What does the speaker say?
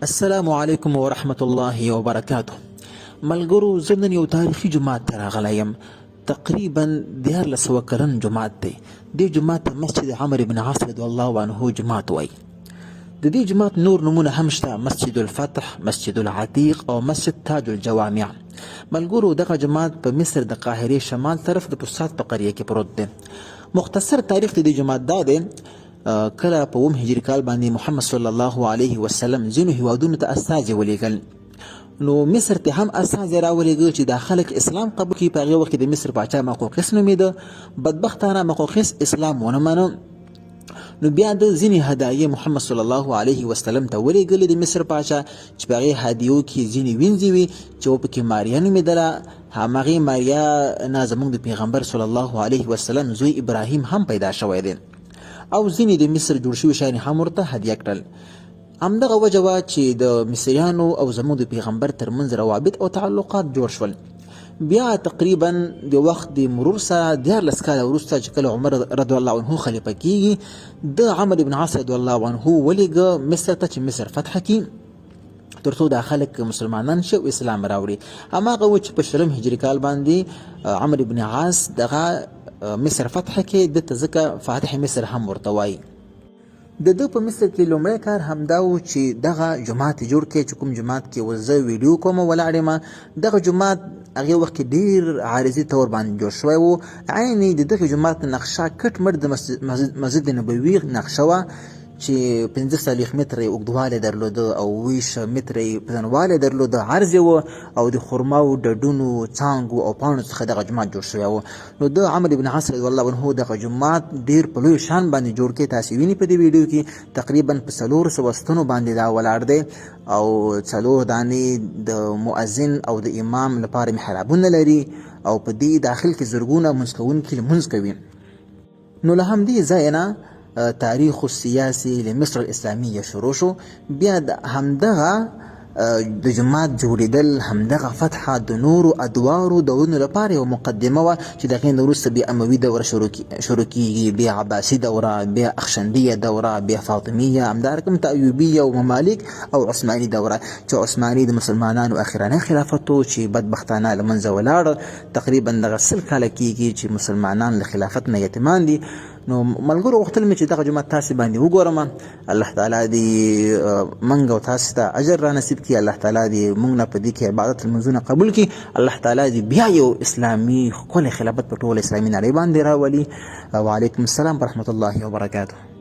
السلام علیکم ورحمت الله وبرکاته. ملګرو، زه نن یو تاریخي جومات ته راغلی یم. تقریبا 1400 کلن جومات دی. دې جومات ته مسجد عمر بن عاص رضی الله عنه جومات وایي. د دې جومات نور نومونه هم شته: مسجد الفتح، مسجد العتیق او مسجد تاج الجوامع. ملګرو، دغه جومات په مصر د قاهرې شمال طرف د پسات په قریه کې پروت دی. مختصر تاریخ د دې جومات دا دی: کله په 9 هجري کال باندې محمد صلی الله علیه وسلم ځینو هیوادونو ته استازي ولېږل. نو مصر ته هم استازي راولېږه چې دا خلک اسلام قبول کړي. په هغې وخت کې د مصر پاچا مقوقس نومېده. بدبختانه مقوقس اسلام ونه منه. نو بیا د ځینې هدایې محمد صلی الله علیه وسلم ته ولېږلې د مصر پاچا، چې په هغې هدیو کې ځینې وینځې وي چې پکې ماریا نومېدله. همغې ماریا نه زموږ د پیغمبر صلی الله علیه وسلم زوی ابراهیم هم پیدا شوی دی، او ځینې د مصر جوړ شوي شیان هم ورته هدیه کړل. همدغه وجه وه چې د مصریانو او زموږ د پیغمبر ترمنځ روابط او تعلقات جوړ شول. بیا تقریبا د وخت د مرور سره 14 کاله وروسته چې کله عمر رضی الله عنه خلیفه کیږي، د عمر بن عاص رضی الله عنه ولېږه مصر ته چې مصر فتح کړي، تر څو دا خلک مسلمانان شي او اسلام راوړي. هماغه و چې په 20 هجري کال باندې عمر بن عاص دغه مصر فتح کې دته ځکه فاتح مصر هم ورته وایي. د ده په مصر کې لومړی کار همدا و چې دغه جومات جوړ کړي، چې کوم جومات کې اوس زه ویډیو کوم ولاړ یم. دغه جومات هغې وخت کې ډېر عارضي طور باندې جوړ شوی و. عین د دغه جومات نقشه کټ مټ د مسجد نبوي نقشه وه، چې 45 متره یې اوږدوالی درلوده او 20 متره یې پلنوالی درلوده، عرض یې و، او د خرماو، ډډونو، څانګو او پاڼو څخه دغه جومات جوړ شوی و. نو د عمر بن عاص رضی الله عنه دغه جومات ډېر په لوی شان باندې جوړ کړی. تاسې وینئ په دې ویډیو کې تقریبا په 400 ستنو باندې دا ولاړ دی، او 4 دانې د مؤذن او د امام لپاره محرابونه لري، او په دې داخل کې زرګونه لمونځ کوونکي لمونځ کوي. نو له همدې ځایه نه تاریخ السیاسی لمصر الاسلامیه شروع شو. بیا د همدغه د جومات جوړېدل، همدغه فتحه د نورو ادوارو دورونو لپاره یوه مقدمه وه، چې د هغې نه وروسته بیا اموي دوره شروع کېږي، بیا عباسي دوره، بیا اخشندیه دوره، بیا فاطمیه، همدارقم ته ایوبیه او ممالک او عثماني دوره، چې عثماني د مسلمانانو اخرنی خلافت و چې بدبختانه له منځه ولاړ. تقریبا دغه 100 کاله کېږي چې مسلمانان له خلافت نه یتیمان دي. نو ملګرو، غوښتل مې چې دغه جومات تاسې باندې وګورم. الله تعالی دې موږ او تاسو ته اجر را نصیب کړي. الله تعالی دې موږ نه په دې کې عبادت لمونځونه قبول کړي. الله تعالی دې بیا یو اسلامي ښکلی خلافت په ټوله اسلامي نړۍ باندې راولي. وعلیکم السلام ورحمة الله وبرکاته.